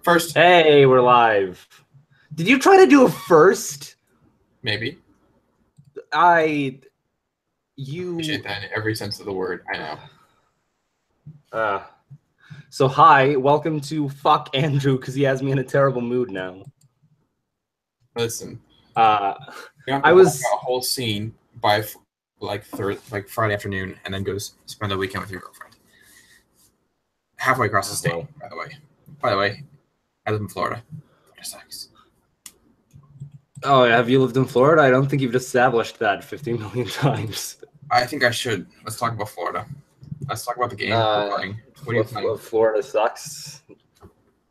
First. Hey, we're live. Did you try to do a first? Maybe. You. Appreciate that in every sense of the word. I know. So hi, welcome to Fuck Andrew, because he has me in a terrible mood now. Listen. I was a whole scene by Friday afternoon, and then go spend the weekend with your girlfriend. Halfway across the state, by the way. By the way, I live in Florida. Florida sucks. Oh, have you lived in Florida? I don't think you've established that 50 million times. I think I should. Let's talk about Florida. Let's talk about the game we're playing. What are you playing? Florida sucks.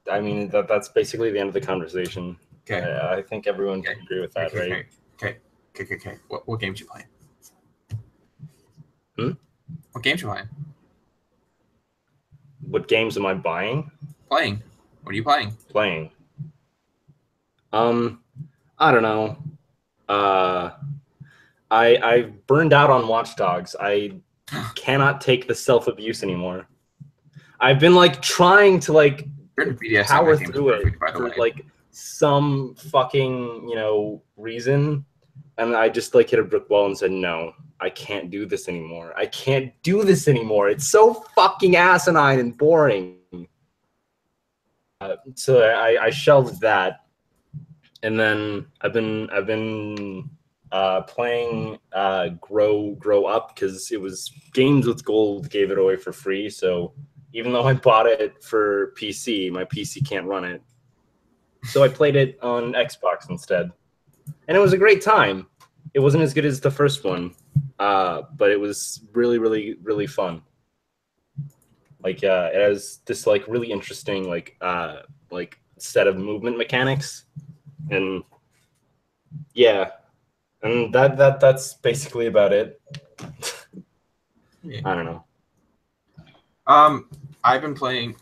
I mean, that's basically the end of the conversation. Okay. I think everyone can agree with that, right? Okay. What games you playing? What games you playing? What games am I buying? Playing. What are you playing? Playing. I don't know. I burned out on Watch Dogs. I cannot take the self-abuse anymore. I've been trying to power through it for some fucking reason, and I just hit a brick wall and said, no, I can't do this anymore. I can't do this anymore. It's so fucking asinine and boring. So I shelved that. And then I've been playing Grow Up because it was Games with Gold gave it away for free. So even though I bought it for PC, my PC can't run it. So I played it on Xbox instead, and it was a great time. It wasn't as good as the first one, but it was really, really, really fun. It has this really interesting set of movement mechanics. And yeah, and that's basically about it. Yeah. I don't know. I've been playing.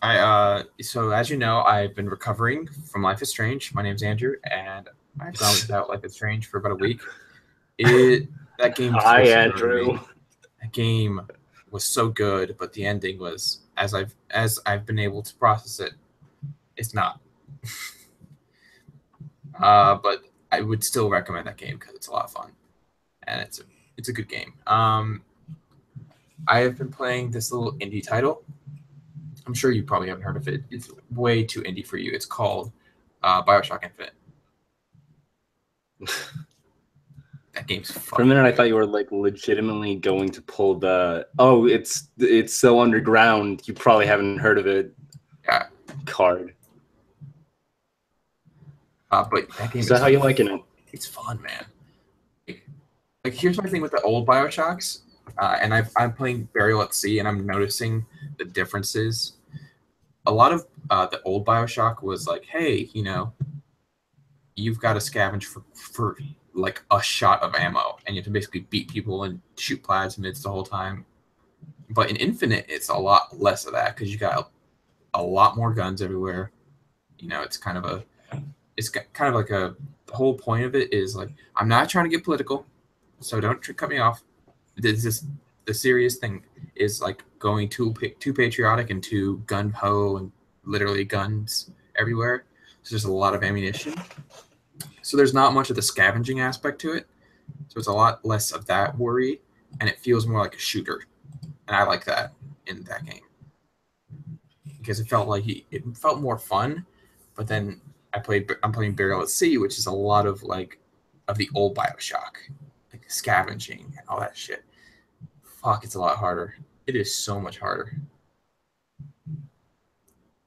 So as you know, I've been recovering from Life is Strange. My name's Andrew, and I've gone without Life is Strange for about a week. That game. Hi, Andrew. That game was so good, but the ending was, as I've been able to process it, it's not. But I would still recommend that game because it's a lot of fun, and it's a good game. I have been playing this little indie title. I'm sure you probably haven't heard of it. It's way too indie for you. It's called BioShock Infinite. That game's fun. For a minute, I thought you were legitimately going to pull the it's so underground you probably haven't heard of it. Yeah. Card. But that game is that how you liking it? It's fun, man. Here's my thing with the old BioShocks, and I'm playing Burial at Sea, and I'm noticing the differences. A lot of the old BioShock was hey, you've got to scavenge for a shot of ammo, and you have to basically beat people and shoot plasmids the whole time. But in Infinite, it's a lot less of that because you got a lot more guns everywhere. It's kind of the whole point of it is I'm not trying to get political, so don't cut me off. The serious thing is going too patriotic and too gun ho and literally guns everywhere. So there's a lot of ammunition. So there's not much of the scavenging aspect to it. So it's a lot less of that worry, and it feels more like a shooter. And I like that in that game because it felt it felt more fun. But then I'm playing Burial at Sea, which is a lot of of the old BioShock, scavenging and all that shit. Fuck, it's a lot harder. It is so much harder.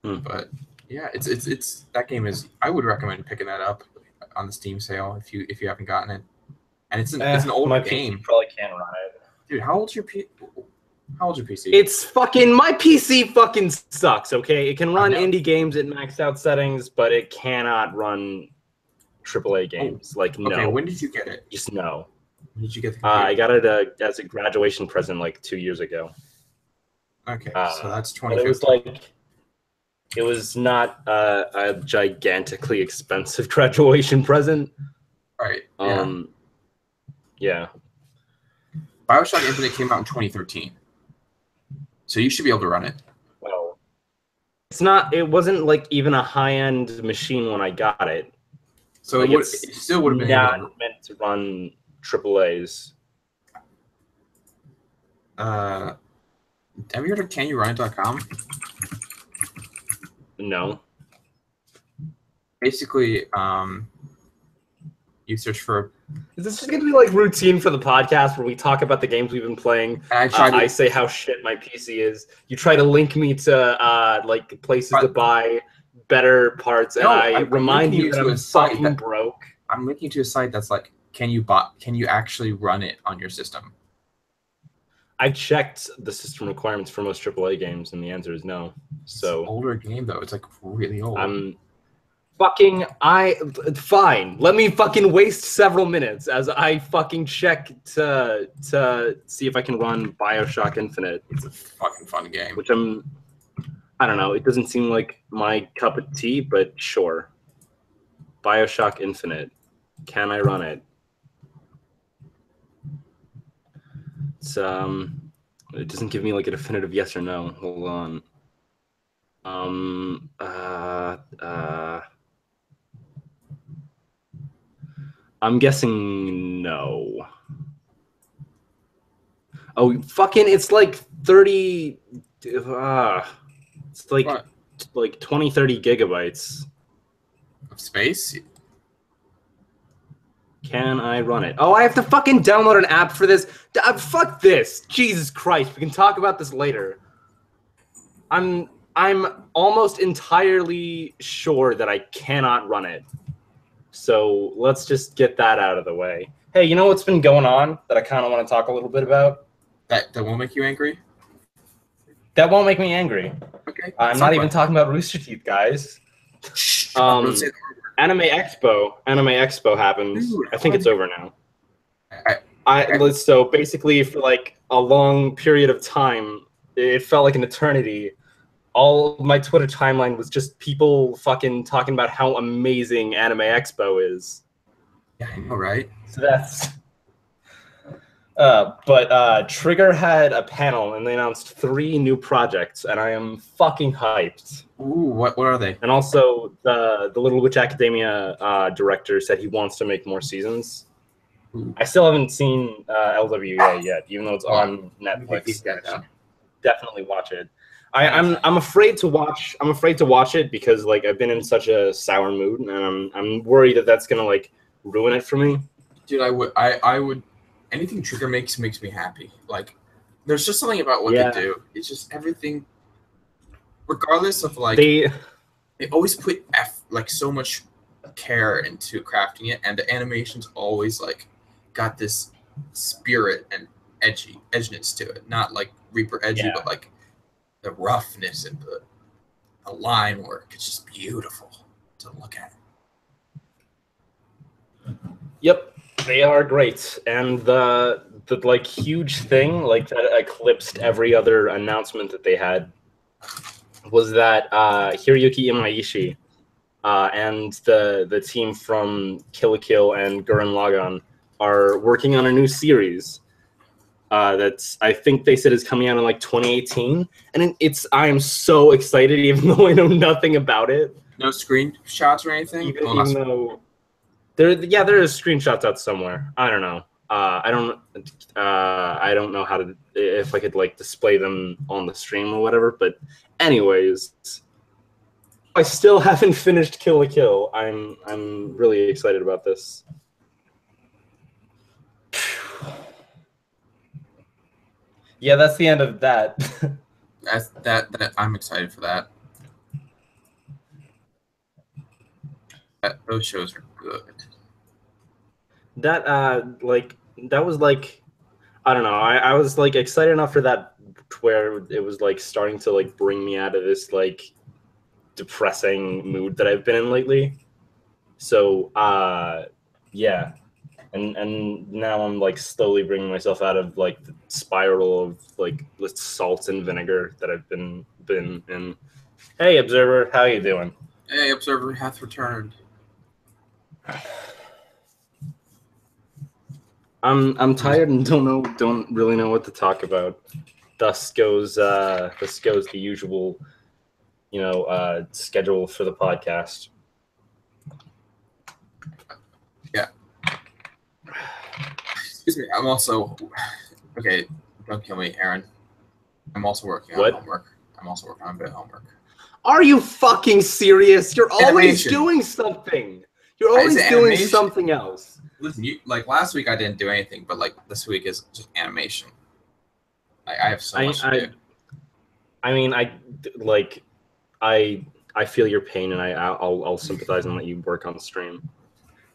But yeah, it's that game is. I would recommend picking that up on the Steam sale if you haven't gotten it. And it's an older game. PC probably can't run it. Dude, how old's your PC? It's my PC fucking sucks, okay? It can run indie games at maxed out settings, but it cannot run AAA games. No. Okay, when did you get it? Just no. When did you get the computer? I got it as a graduation present 2 years ago. Okay, so that's 2015. But it was not a gigantically expensive graduation present. Right. Yeah. BioShock Infinite came out in 2013. So you should be able to run it. Well, It's not. It wasn't like even a high-end machine when I got it. So Like, it it's still would have been able not to. meant to run AAA's. Have you heard of CanYouRun.com? No. Basically, you search for. Is this just gonna be like routine for the podcast where we talk about the games we've been playing? I say how shit my PC is. You try to link me to like places to buy better parts, and I'm remind you that I'm fucking broke. I'm linking to a site that's like, can you actually run it on your system? I've checked the system requirements for most AAA games, and the answer is no. So it's an older game though. It's like really old. Fine. Let me fucking waste several minutes as I fucking check to see if I can run BioShock Infinite. It's a fucking fun game. Which I don't know. It doesn't seem like my cup of tea, but sure. BioShock Infinite. Can I run it? It's it doesn't give me like a definitive yes or no. Hold on. I'm guessing no. Oh, fucking! It's like 30. It's like what? Like 20, 30 gigabytes of space. Can I run it? Oh, I have to fucking download an app for this. Fuck this! Jesus Christ! We can talk about this later. I'm almost entirely sure that I cannot run it. So let's just get that out of the way. Hey, you know what's been going on that I kind of want to talk a little bit about? That won't make you angry? That won't make me angry. Okay. I'm not even talking about Rooster Teeth, guys. Anime Expo happened. Dude, I think it's over now. So basically, for like a long period of time, it felt like an eternity. All of my Twitter timeline was just people fucking talking about how amazing Anime Expo is. Yeah, I know, right? So that's... But Trigger had a panel, and they announced 3 new projects, and I am fucking hyped. Ooh, what are they? And also, the Little Witch Academia director said he wants to make more seasons. Ooh. I still haven't seen LWA yet, even though it's on Netflix. Definitely watch it. I'm afraid to watch. I'm afraid to watch it because like I've been in such a sour mood, and I'm worried that that's gonna like ruin it for me. Dude, I would. Anything Trigger makes me happy. Like, there's just something about what they do. It's just everything, regardless of like they always put like so much care into crafting it, and the animation's always like got this spirit and edginess to it. Not like Reaper edgy, but like the roughness and the line work. It's just beautiful to look at. Yep. They are great, and the like huge thing like that eclipsed every other announcement that they had was that Hiroyuki Imaishi and the team from Kill la Kill and Gurren Lagann are working on a new series that's I think they said is coming out in like 2018, and I am so excited even though I know nothing about it. No screenshots or anything. Even though. There is screenshots out somewhere. I don't know. I don't know how to if I could like display them on the stream or whatever. But anyways, I still haven't finished Kill la Kill. I'm really excited about this. Yeah, that's the end of that. that I'm excited for that. Those shows are good. That was like I don't know. I was like excited enough for that where it was like starting to like bring me out of this like depressing mood that I've been in lately. So yeah. And now I'm like slowly bringing myself out of like the spiral of like salt and vinegar that I've been in. Hey Observer, how you doing? Hey Observer hath returned. I'm tired and don't really know what to talk about. Thus goes the usual, schedule for the podcast. Yeah. Excuse me. I'm also okay. Don't kill me, Aaron. I'm also working on homework. I'm also working on a bit of homework. Are you fucking serious? You're always Animation. doing something. You're always doing animation. something else. Listen, like last week I didn't do anything, but like this week is just animation. I have so much to do. I mean, I feel your pain, and I'll sympathize and let you work on the stream.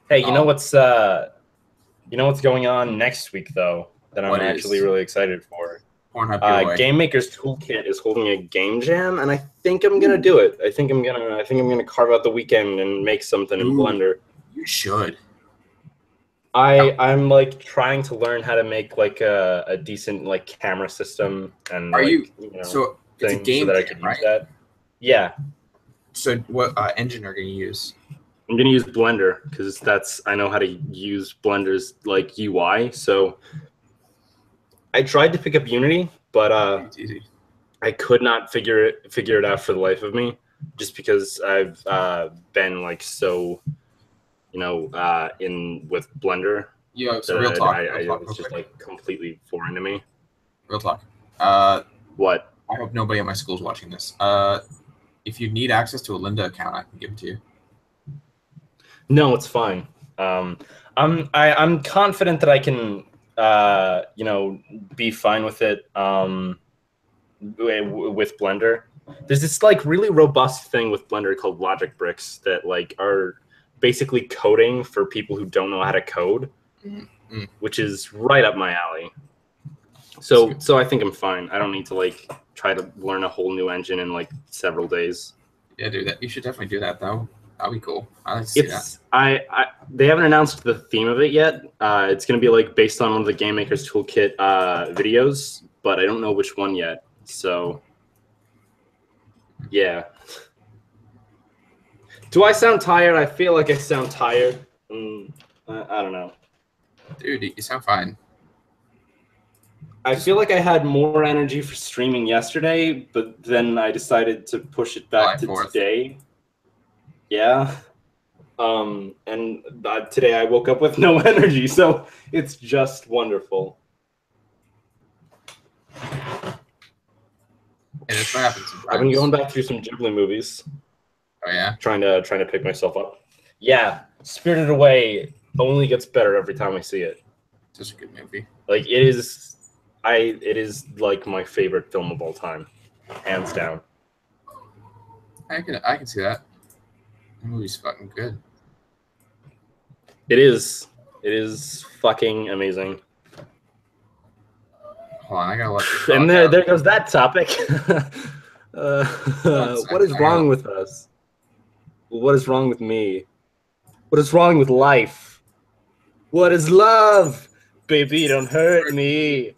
Hey, you know what's going on next week though that I'm actually really excited for? Game Maker's Toolkit is holding a game jam, and I think I'm gonna do it. I think I'm gonna carve out the weekend and make something in Blender. You should. I'm like trying to learn how to make like a decent like camera system and so it's a game so that I can use that. Yeah. So what engine are you gonna use? I'm gonna use Blender because I know how to use Blender's like UI. So I tried to pick up Unity, but it's easy. I could not figure it out for the life of me, just because I've been like so, in with Blender. Yeah, so real talk. It's just like completely foreign to me. Real talk. What? I hope nobody at my school is watching this. If you need access to a Lynda account, I can give it to you. No, it's fine. I'm confident that I can, be fine with it. With Blender, there's this like really robust thing with Blender called Logic Bricks that like are basically coding for people who don't know how to code, which is right up my alley. So I think I'm fine. I don't need to like try to learn a whole new engine in like several days. Yeah, dude, that you should definitely do that though. That'd be cool. I like to see that. They haven't announced the theme of it yet. It's gonna be like based on one of the Game Maker's Toolkit videos, but I don't know which one yet. So yeah. Do I sound tired? I feel like I sound tired. I don't know. Dude, you sound fine. I feel like I had more energy for streaming yesterday, but then I decided to push it back to today. Yeah. And today I woke up with no energy, so it's just wonderful. And it's what happens sometimes. I've been going back through some Ghibli movies. Oh yeah. Trying to pick myself up. Yeah, Spirited Away only gets better every time I see it. Such a good movie. Like it is like my favorite film of all time, hands down. I can see that. The movie's fucking good. It is fucking amazing. Hold on, I gotta let you talk. And there goes that topic. What is wrong with us? What is wrong with me? What is wrong with life? What is love? Baby, don't hurt me.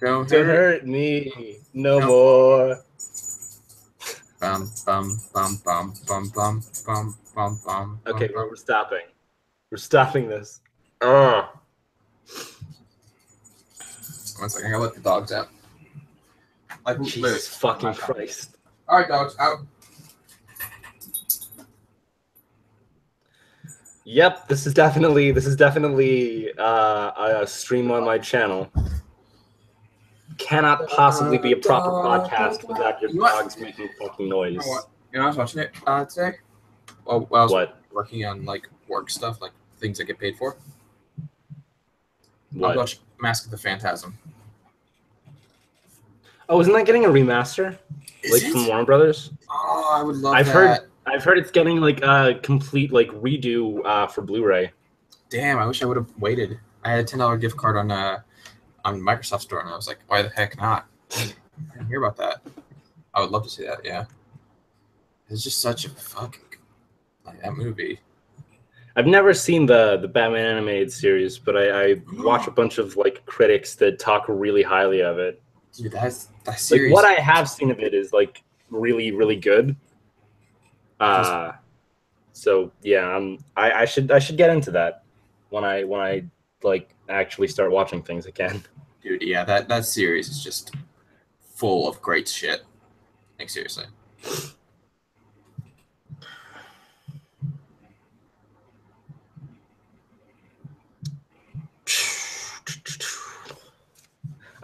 Don't hurt me no more. Bum bum bum bum bum bum bum bum bum. Okay, we're stopping. We're stopping this. 1 second, I gotta let the dogs out. Like Jesus fucking Christ. All right, dogs, out. Yep, this is definitely a stream on my channel. Cannot possibly be a proper podcast without your dogs making fucking noise. You know, I was watching it today. Well, I was working on like work stuff, like things I get paid for. I watched Mask of the Phantasm. Oh, isn't that getting a remaster? From Warner Brothers? Oh, I would love that. I've heard it's getting like a complete like redo for Blu-ray. Damn, I wish I would have waited. I had a $10 gift card on Microsoft Store, and I was like, why the heck not? I didn't hear about that. I would love to see that. Yeah, it's just such a fucking like that movie. I've never seen the Batman animated series, but I watch a bunch of like critics that talk really highly of it. Dude, that series. Like, what I have seen of it is like really, really good. So yeah, I should get into that when I like actually start watching things again. Dude, yeah, that series is just full of great shit. Like seriously.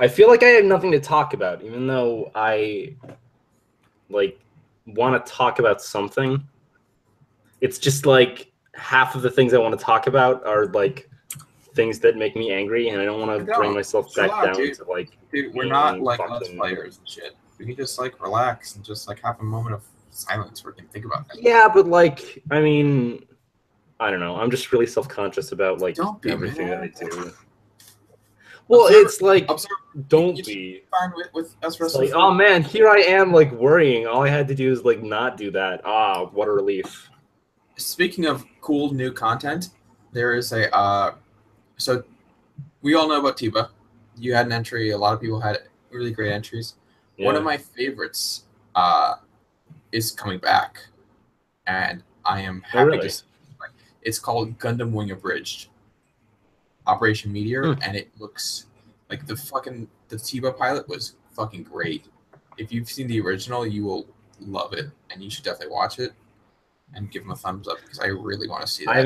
I feel like I have nothing to talk about, even though I like want to talk about something. It's just like half of the things I want to talk about are like things that make me angry, and I don't want to bring myself chill back out, down dude. to like. Dude, we're not like Let's fucking... Players and shit. We can just like relax and just like have a moment of silence where we can think about that. Yeah, but like, I mean, I don't know. I'm just really self-conscious about like everything that I do. Well, it's like, don't be fine with us wrestling. Like, oh man, here I am, like worrying. All I had to do is like not do that. Ah, what a relief. Speaking of cool new content, there is a so we all know about Tiba. You had an entry. A lot of people had really great entries. Yeah. One of my favorites is coming back, and I am happy to see it. It's called Gundam Wing Abridged, Operation Meteor, and it looks like the Tiba pilot was fucking great. If you've seen the original, you will love it, and you should definitely watch it and give them a thumbs up because I really want to see that. I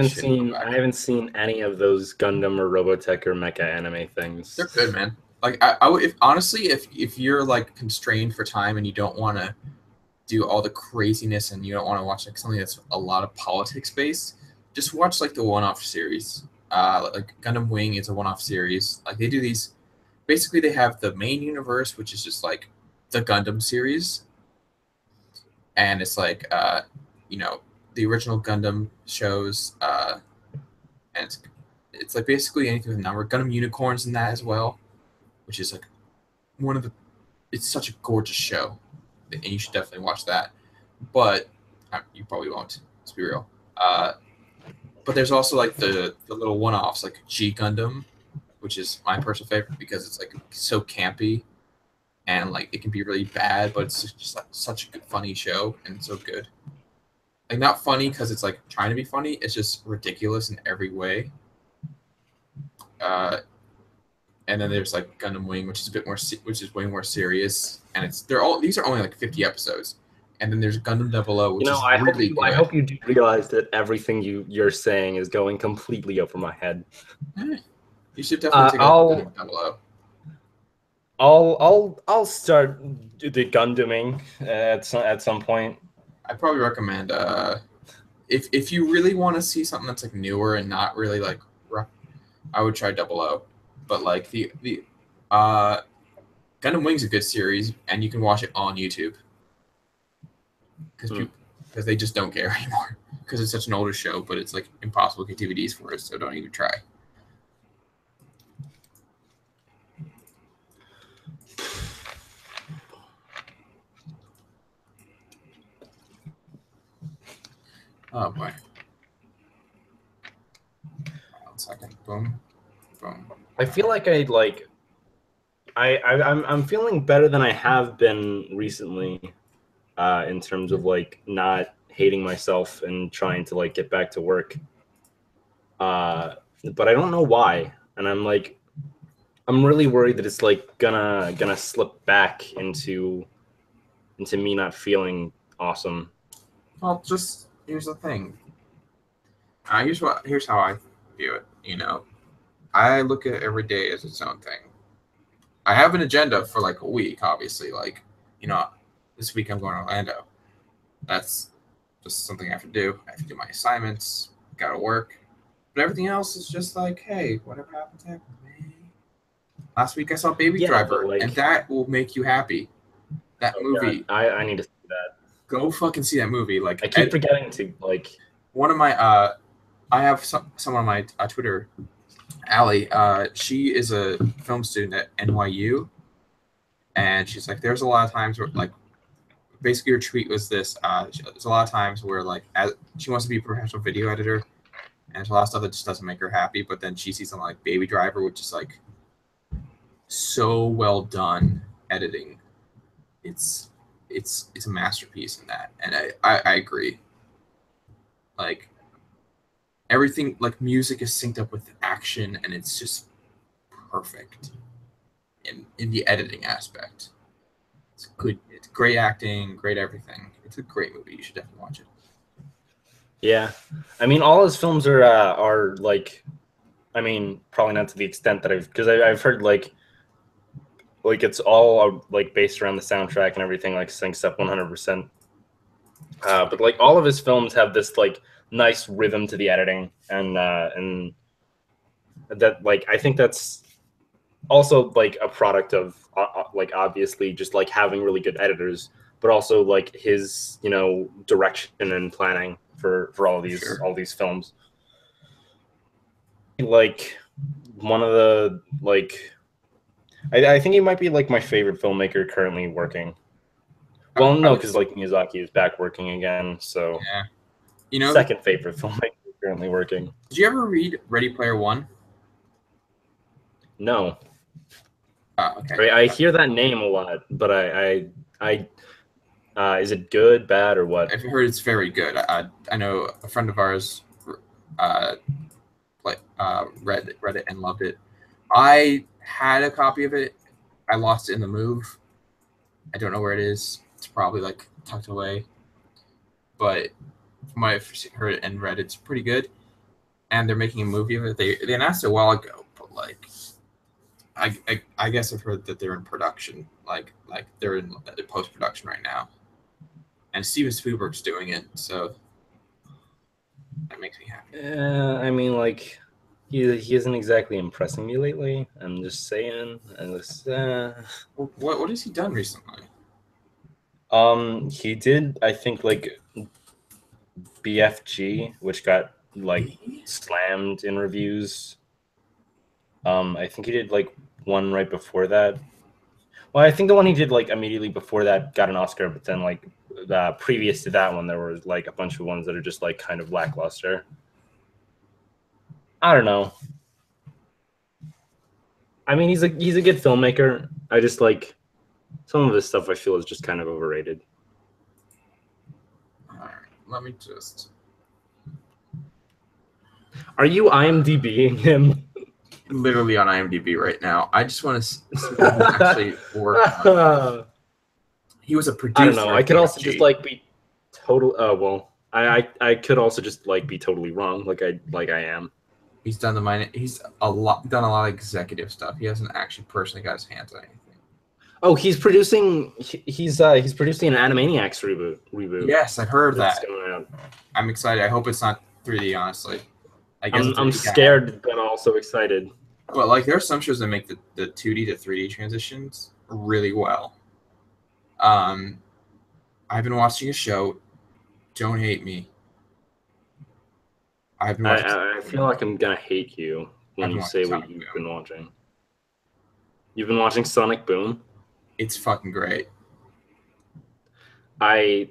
haven't seen any of those Gundam or Robotech or Mecha anime things. They're good, man. Like I would, if you're like constrained for time and you don't want to do all the craziness and you don't want to watch like something that's a lot of politics based, just watch like the one-off series. Like Gundam Wing is a one-off series. Like they do these. Basically, they have the main universe, which is just like the Gundam series, and it's like the original Gundam shows, and it's like basically anything with a number. Gundam Unicorns in that as well, which is like it's such a gorgeous show, and you should definitely watch that. But you probably won't. Let's be real. But there's also like the little one-offs, like G Gundam, which is my personal favorite because it's like so campy, and like it can be really bad, but it's just like such a good, funny show and so good. Like not funny because it's like trying to be funny. It's just ridiculous in every way. And then there's like Gundam Wing, which is way more serious. And these are only like 50 episodes. And then there's Gundam 00, which is really good. I hope you do realize that everything you're saying is going completely over my head. You should definitely take Gundam 00. I'll start the Gundaming at some point. I'd probably recommend if you really want to see something that's like newer and not really like rough, I would try 00. But like the Gundam Wing's a good series, and you can watch it on YouTube because they just don't care anymore because it's such an older show. But it's like impossible to get DVDs for it, so don't even try. Oh boy. 1 second. Boom. Boom. I feel like I'm feeling better than I have been recently, in terms of like not hating myself and trying to like get back to work. But I don't know why. And I'm really worried that it's like gonna slip back into me not feeling awesome. Well, here's the thing. Here's how I view it. I look at every day as its own thing. I have an agenda for like a week, obviously. Like, this week I'm going to Orlando. That's just something I have to do. I have to do my assignments. Got to work. But everything else is just like, hey, whatever happens, happens. Last week I saw Baby Driver, and that will make you happy. That movie. God. I need to see that. Go fucking see that movie. Like I keep forgetting to like. One of my I have someone on my Twitter, Allie. She is a film student at NYU, and she's like, there's a lot of times where like, basically her tweet was this. There's a lot of times where like, she wants to be a professional video editor, and there's a lot of stuff that just doesn't make her happy. But then she sees something like Baby Driver, which is like so well done editing. It's a masterpiece in that, and I agree. Like everything, like music is synced up with action, and it's just perfect in the editing aspect. It's good. It's great acting, great everything. It's a great movie. You should definitely watch it. Yeah, I mean, all his films are like, I mean, probably not to the extent that I've heard like like it's all like based around the soundtrack and everything, like syncs up 100%. But like all of his films have this like nice rhythm to the editing, and that like I think that's also like a product of like obviously just like having really good editors, but also like his direction and planning for Sure. all these films. Like one of the like I think he might be like my favorite filmmaker currently working. Well, I no, would. because like Miyazaki is back working again, so Yeah. You know, second favorite filmmaker currently working. did you ever read Ready Player One? No, Okay. I hear that name a lot, but is it good, bad, or what? I've heard it's very good. I know a friend of ours uh, read it and loved it. I had a copy of it. I lost it in the move. I don't know where it is. It's probably like tucked away. But from what I've heard and read, it's pretty good. And they're making a movie of it. They announced it a while ago, but like I guess I've heard that they're in production. Like they're in the post production right now. And Steven Spielberg's doing it, so that makes me happy. I mean, like he isn't exactly impressing me lately. I'm just saying. What has he done recently? He did, I think, like BFG, which got like slammed in reviews. I think he did like one right before that. Well, I think the one he did like immediately before that got an Oscar, but then like previous to that one, there were like a bunch of ones that are just like kind of lackluster. I don't know. I mean, he's a good filmmaker. I just like some of his stuff. I feel is just kind of overrated. All right, let me just. Are you IMDbing him? Literally on IMDb right now. I just want to see what he actually worked on. He was a producer. I don't know. I could also BFG. just like be total. Oh well, I could also just like be totally wrong, like I am. He's done He's done a lot of executive stuff. He hasn't actually personally got his hands on anything. Oh, he's producing. He's producing an Animaniacs reboot. Yes, I've heard That's that. going out. I'm excited. I hope it's not 3D. Honestly, I guess I'm scared, but also excited. Well, like there are some shows that make the 2D to 3D transitions really well. I've been watching a show. Don't hate me. I've been watching. I feel like I'm gonna hate you when you say what you've been watching. You've been watching Sonic Boom? It's fucking great. I've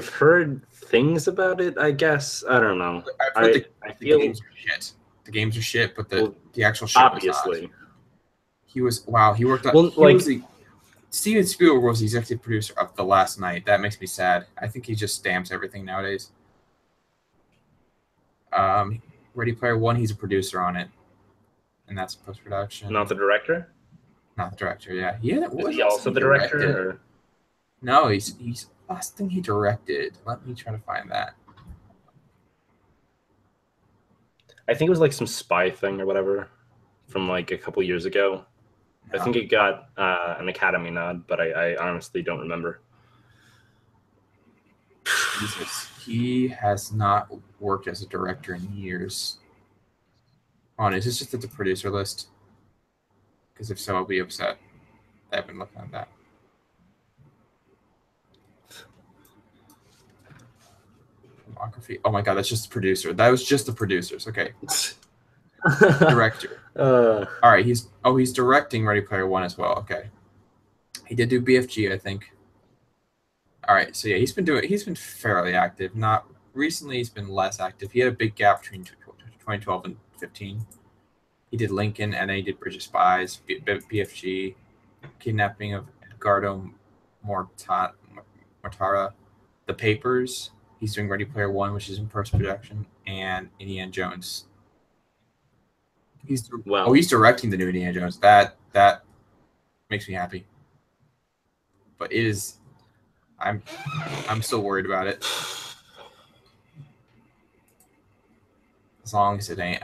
heard things about it. I guess I don't know. I've heard I feel the games are shit. The games are shit, but the actual show obviously. Was not. He was wow. He worked on. Steven Spielberg was the executive producer of The Last Night. That makes me sad. I think he just stamps everything nowadays. Ready Player One, he's a producer on it, and that's post production. Not the director. Not the director. Yeah, Is he also the director? Or? No, he's last thing he directed. Let me try to find that. I think it was like some spy thing or whatever from like a couple years ago. No. I think it got an Academy nod, but I honestly don't remember. Jesus, he has not worked as a director in years. On is this just at the producer list? Because if so, I'll be upset. I've been looking at that. Filmography. Oh my god, that's just the producer. That was just the producers. Okay. Director. All right, he's directing Ready Player One as well. Okay. He did do BFG, I think. All right, so yeah, he's been fairly active. Not recently, he's been less active. He had a big gap between 2012 and 15. He did Lincoln, and then he did Bridge of Spies, BFG, Kidnapping of Edgardo Mortara, The Papers. He's doing Ready Player One, which is in post-production, and Indiana Jones. He's directing the new Indiana Jones. That makes me happy. But it is, I'm still worried about it. As long as it ain't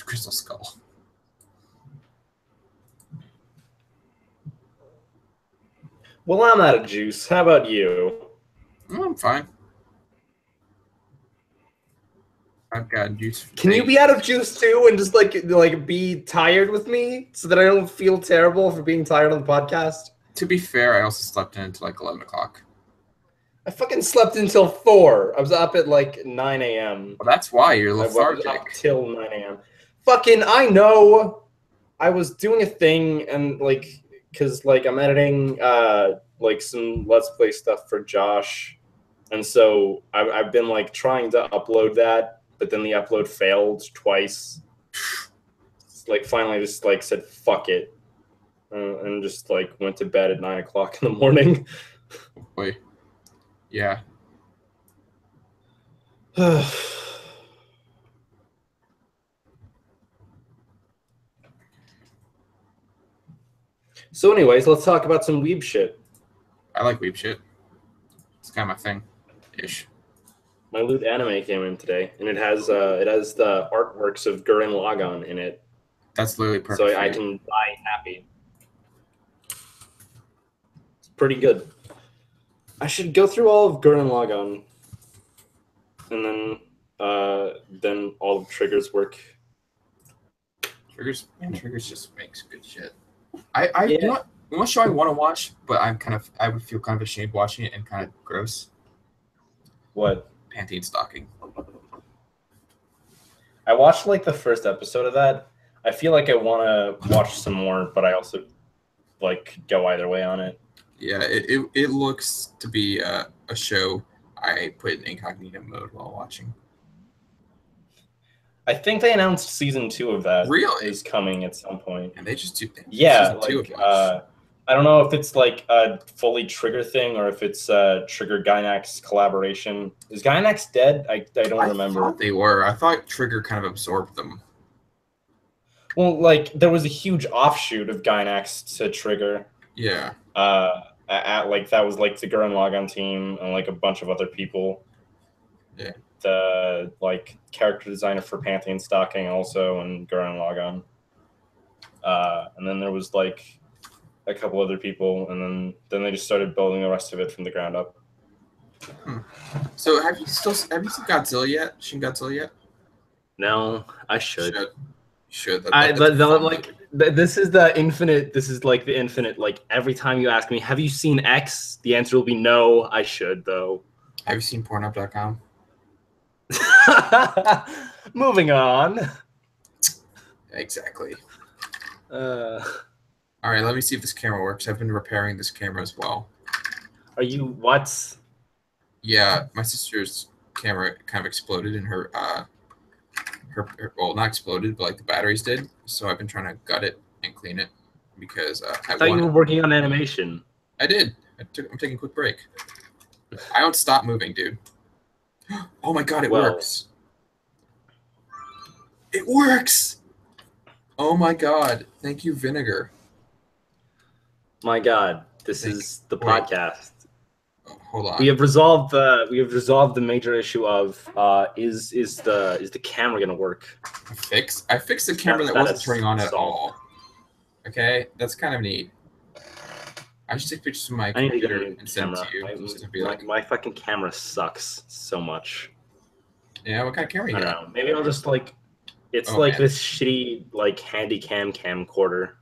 Crystal Skull. Well, I'm out of juice. How about you? I'm fine. I've got juice for Can you days. be out of juice too and just like be tired with me so that I don't feel terrible for being tired on the podcast? To be fair, I also slept in until like 11 o'clock. I fucking slept until 4. I was up at like 9 a.m. Well, that's why you're I was lethargic. up till 9 a.m. Fucking, I know. I was doing a thing and like, cause like I'm editing like some Let's Play stuff for Josh, and so I've been like trying to upload that, but then the upload failed twice. Like finally, just like said fuck it, and just like went to bed at 9 o'clock in the morning. Wait. Yeah. So, anyways, let's talk about some weeb shit. I like weeb shit. It's kind of my thing. Ish. My Loot Anime came in today, and it has the artworks of Gurren Lagann in it, That's literally perfect. so for I you. can buy happy. It's pretty good. I should go through all of Gurren Lagann, and then all of Trigger's work. Triggers just makes good shit. I Yeah. you know what show I want to watch, but I would feel kind of ashamed watching it and kind of gross. What? Pantene Stocking. I watched like the first episode of that. I feel like I want to watch some more, but I also like go either way on it. Yeah, it looks to be a show I put in incognito mode while watching. I think they announced season 2 of that Really? is coming at some point. And they just do Yeah, season 2 like of much. I don't know if it's like a fully Trigger thing or if it's Trigger Gynax collaboration. Is Gynax dead? I don't remember. I thought they were. I thought Trigger kind of absorbed them. Well, like there was a huge offshoot of Gynax to Trigger. Yeah. At like that was like the Gurren Lagann team and like a bunch of other people. Yeah. The like character designer for Pantene Stocking also and Gurren Lagann. And then there was like a couple other people, and then they just started building the rest of it from the ground up. So have you seen Godzilla yet? Shin Godzilla yet? No, I should. Should. This is the infinite. This is like the infinite. Like every time you ask me, "Have you seen X?" The answer will be no. I should though. Have you seen Pornhub.com? Moving on. Exactly. Are All right, let me see if this camera works. I've been repairing this camera as well. you what? Yeah, my sister's camera kind of exploded in her well, not exploded, but like the batteries did. So I've been trying to gut it and clean it because I thought you were working on animation. I did. I'm taking a quick break. I don't stop moving, dude. Oh my god, it works. It works. Oh my god. Thank you, Vinegar. My God, this is the podcast. Oh, hold on. We have resolved the major issue of is the camera gonna work? I fixed the camera that wasn't turning on at all. Okay, that's kind of neat. I should take pictures of my computer and send it to you. My fucking camera sucks so much. Yeah, what kind of camera you got? I don't know. Maybe I'll just like it's like this shitty like handy camcorder.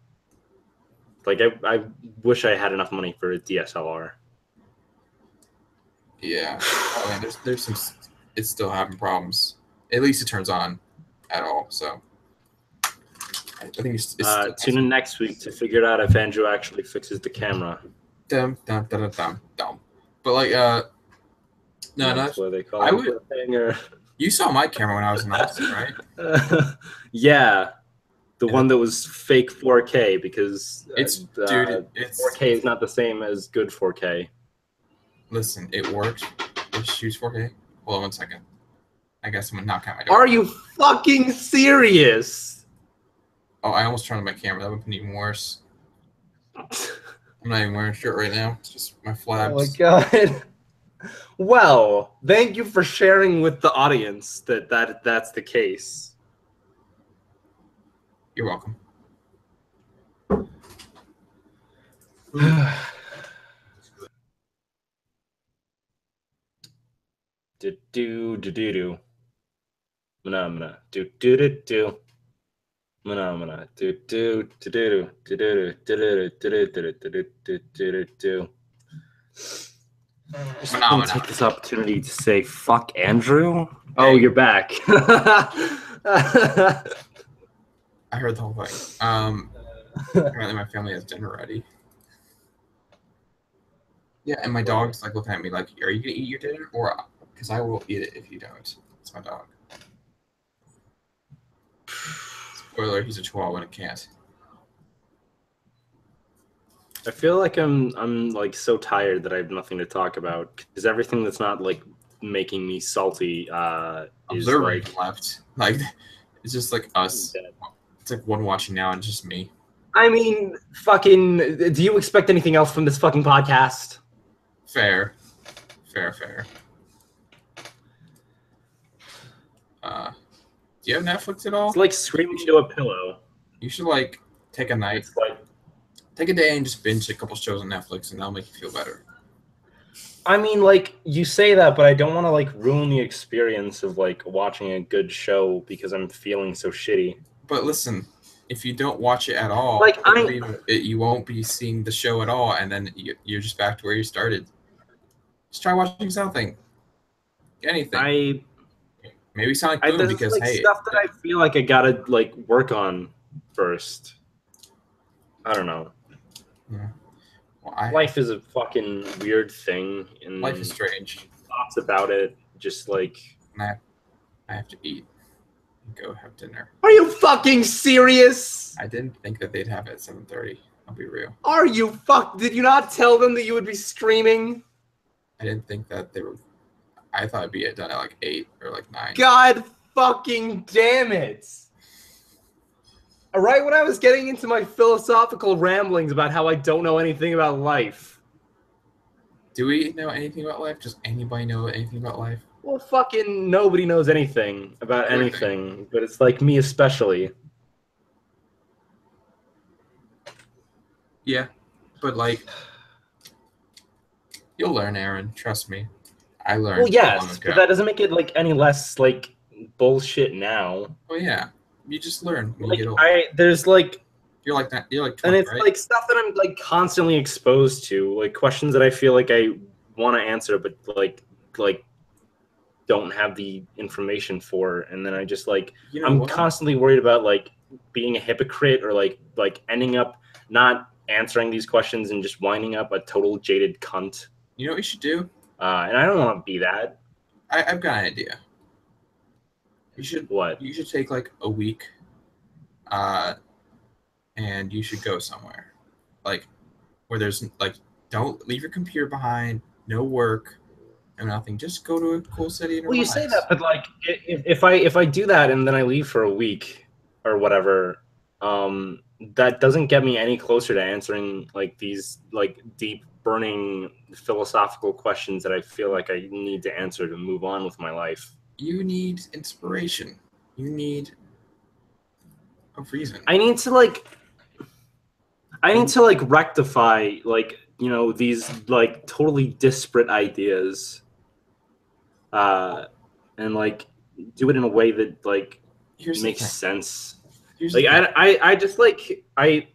Like I wish I had enough money for a DSLR. Yeah. Oh man, there's some. It's still having problems. At least it turns on at all. So I think it's tune in next week to figure out if Andrew actually fixes the camera. Dum. But like no, That's what they call it. You saw my camera when I was in Austin, right? Yeah. The one that was fake 4K because it's 4K is not the same as good 4K. Listen, it works. It shoots 4K. Hold on 1 second. I guess I'm gonna knock out my door. Are you fucking serious? Oh, I almost turned on my camera. That would have been even worse. I'm not even wearing a shirt right now. It's just my flabs. Oh my god. Well, thank you for sharing with the audience that's the case. You're welcome. Do do do do do. Mana do do do do. Mana do do do do do do do do do do do. I just want to take this opportunity to say fuck Andrew. Oh, you're back. I heard the whole thing. Apparently my family has dinner ready. Yeah, and my dog's like looking at me like, "Are you gonna eat your dinner?" Or because I will eat it if you don't. It's my dog. Spoiler: he's a Chihuahua and a cat. I feel like I'm like so tired that I have nothing to talk about because everything that's not like making me salty is like left. Like it's just like us. It's like one watching now and it's just me. I mean, fucking. Do you expect anything else from this fucking podcast? Fair. Do you have Netflix at all? It's like screaming into a pillow. You should like take a night, take a day and just binge a couple shows on Netflix, and that'll make you feel better. I mean, like you say that, but I don't want to like ruin the experience of like watching a good show because I'm feeling so shitty. But listen, if you don't watch it at all, like you won't be seeing the show at all, and then you're just back to where you started. Just try watching something, anything. Maybe Sonic Boom because like stuff that I feel like I gotta like work on first. I don't know. Yeah. Well, life is a fucking weird thing, and life is strange. Thoughts about it, just like I have to eat and go have dinner. Are you fucking serious? I didn't think that they'd have it at 7:30. I'll be real. Are you Did you not tell them that you would be streaming? I didn't think that they were. I thought it'd be done at like 8 or like 9. God fucking damn it! All right, when I was getting into my philosophical ramblings about how I don't know anything about life. Do we know anything about life? Does anybody know anything about life? Well, fucking nobody knows anything about anything, but it's like me especially. Yeah, but like, you'll learn, Aaron. Trust me. I learned. Well, yes, but that doesn't make it like any less like bullshit now. Oh yeah, you just learn when like, you get older. There's like. You're like that. You're like 20, and it's right? like stuff that I'm like constantly exposed to, like questions that I feel like I want to answer, but like don't have the information for, and then I just like I'm constantly worried about like being a hypocrite or like ending up not answering these questions and just winding up a total jaded cunt. You know what you should do? And I don't want to be that. I've got an idea. You should what? You should take like a week, and you should go somewhere, like where there's like don't leave your computer behind, no work, no nothing. Just go to a cool city and relax. You say that, but like if I do that and then I leave for a week or whatever, that doesn't get me any closer to answering like these like deep burning philosophical questions that I feel like I need to answer to move on with my life. You need inspiration. You need a reason. I need to rectify like, you know, these like totally disparate ideas, and like do it in a way that like makes sense. Like I just like I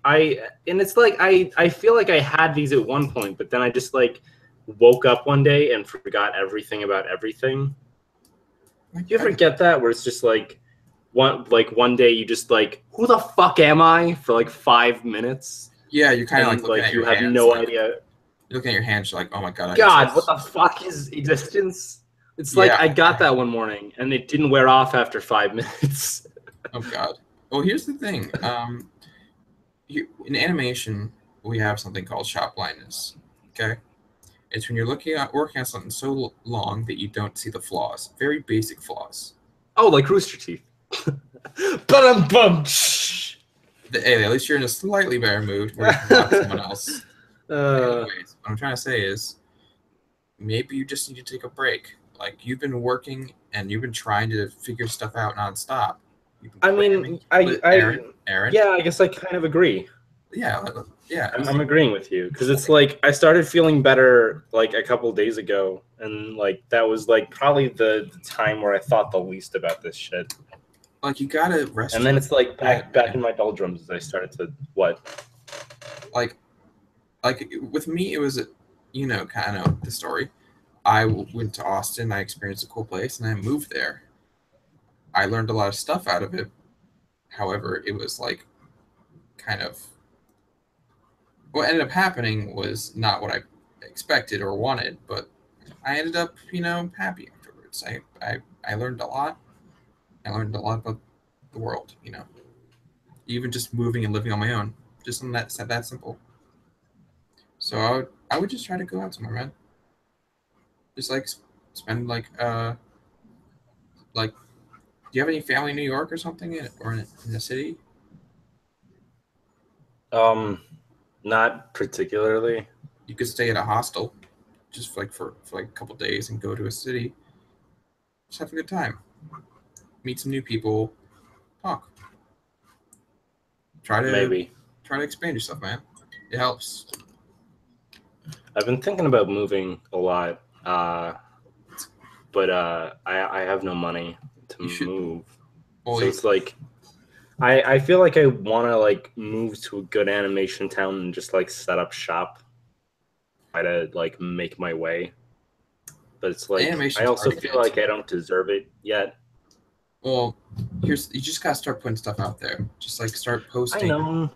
and it's like I feel like I had these at one point, but then I just like woke up one day and forgot everything about everything. Do you ever get that where it's just like one day you just like, who the fuck am I for like 5 minutes? Yeah, you're kind of like looking at you your have hands, no like, idea. You're looking at your hands, you're like, oh my god. God, what the fuck is existence? It's like I got that one morning and it didn't wear off after 5 minutes. Oh god. Well, here's the thing. In animation, we have something called shot blindness. Okay, it's when you're working on something so long that you don't see the flaws, very basic flaws. Oh, like Rooster Teeth. Bum. Hey, at least you're in a slightly better mood where you can watch someone else. Anyways, what I'm trying to say is, maybe you just need to take a break. Like you've been working and you've been trying to figure stuff out nonstop. I mean, Aaron. Yeah, I guess I kind of agree. Yeah, Yeah, I'm agreeing with you because it's like I started feeling better like a couple days ago, and like that was like probably the time where I thought the least about this shit. like you gotta rest. And then it's like head, back in my doldrums as I started to what? Like with me, it was you know kind of the story. I went to Austin. I experienced a cool place, and I moved there. I learned a lot of stuff out of it. However, it was like kind of what ended up happening was not what I expected or wanted, but I ended up, happy afterwards. I learned a lot. I learned a lot about the world, even just moving and living on my own, just on that simple. So I would just try to go out somewhere, man. Just like spend like do you have any family in New York or something, or in the city? Not particularly. You could stay at a hostel, just like for like a couple days and go to a city. Just have a good time. Meet some new people. Talk. Maybe. Try to expand yourself, man. It helps. I've been thinking about moving a lot, but I have no money to move. Well, so it's like I feel like I want to like move to a good animation town and just like set up shop, try to like make my way. But it's like I also feel like I don't deserve it yet. Well, you just gotta start putting stuff out there. Just like start posting. I know.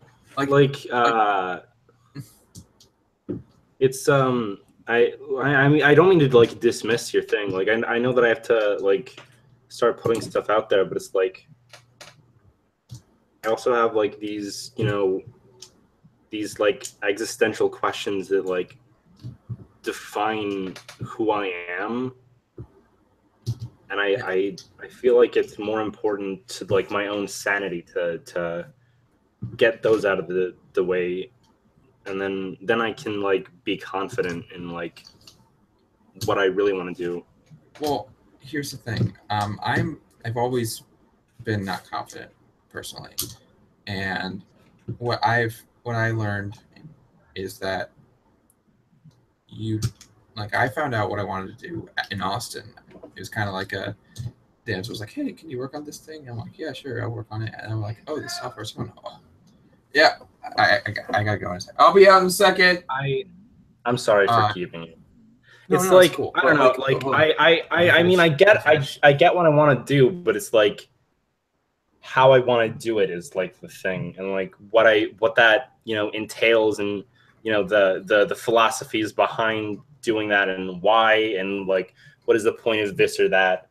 It's I mean I don't mean to like dismiss your thing. Like I know that I have to like start putting stuff out there, but it's like I also have like these these like existential questions that like define who I am, and I feel like it's more important to like my own sanity to get those out of the way, and then I can like be confident in like what I really want to do. Well, here's the thing. I've always been not confident personally, and what I learned is that I found out what I wanted to do in Austin. It was kind of like the answer was like, "Hey, can you work on this thing?" And I'm like, "Yeah, sure, I'll work on it." And I'm like, "Oh, this software's fun." Oh. Yeah, I gotta go in a second. I'll be out in a second. I'm sorry for keeping you. It's no, like it's cool. I don't know. Like I mean I get what I want to do, but it's like how I want to do it is like the thing, and like what that entails, and the philosophies behind doing that, and why, and like what is the point of this or that.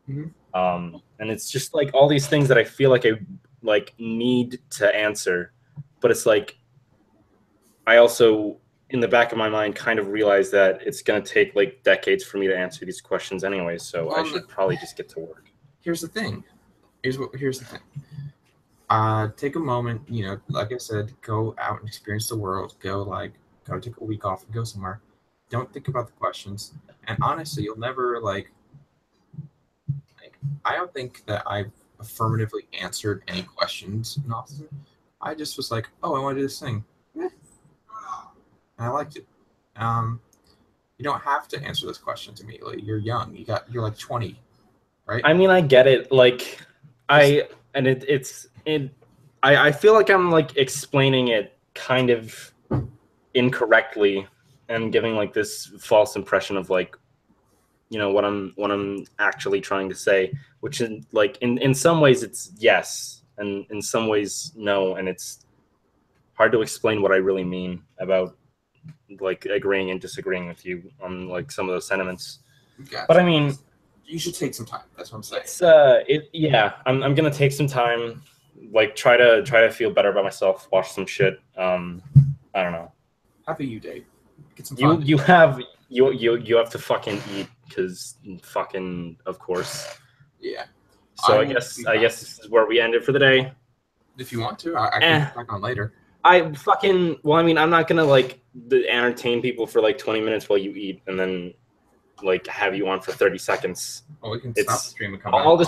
Mm-hmm. And it's just like all these things that I feel like I like need to answer, but it's like I also in the back of my mind kind of realize that it's going to take like decades for me to answer these questions anyway, so I should probably just get to work. Here's the thing. Here's the thing. Take a moment, like I said, go out and experience the world. Go take a week off and go somewhere. Don't think about the questions. And honestly, you'll never I don't think that I've affirmatively answered any questions in Austin. I just was like, oh, I want to do this thing. And I liked it. You don't have to answer those questions immediately. You're young. You're like 20, right? I mean, I get it. Like I feel like I'm like explaining it kind of incorrectly and giving like this false impression of like what I'm actually trying to say, which is like in some ways it's yes, and in some ways no, and it's hard to explain what I really mean about like agreeing and disagreeing with you on like some of those sentiments. Gotcha. But I mean, you should take some time. That's what I'm saying. I'm gonna take some time, like try to feel better about myself, watch some shit. I don't know. How about you, Dave? Get some fun. You have to fucking eat, because fucking of course. Yeah. So I guess this is where we end it for the day. If you want to, I can get back on later. I'm not gonna like entertain people for like 20 minutes while you eat and then like have you on for 30 seconds. Well, we can stop the stream and come back on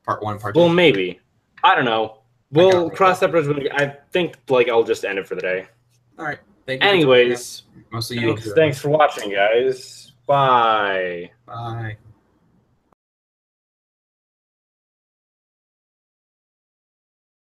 part 1, part 2. Well, maybe. I don't know. We'll cross that bridge when I think like I'll just end it for the day. All right. Thank you. Anyways, Mostly you. thanks for watching, guys. Bye. Bye.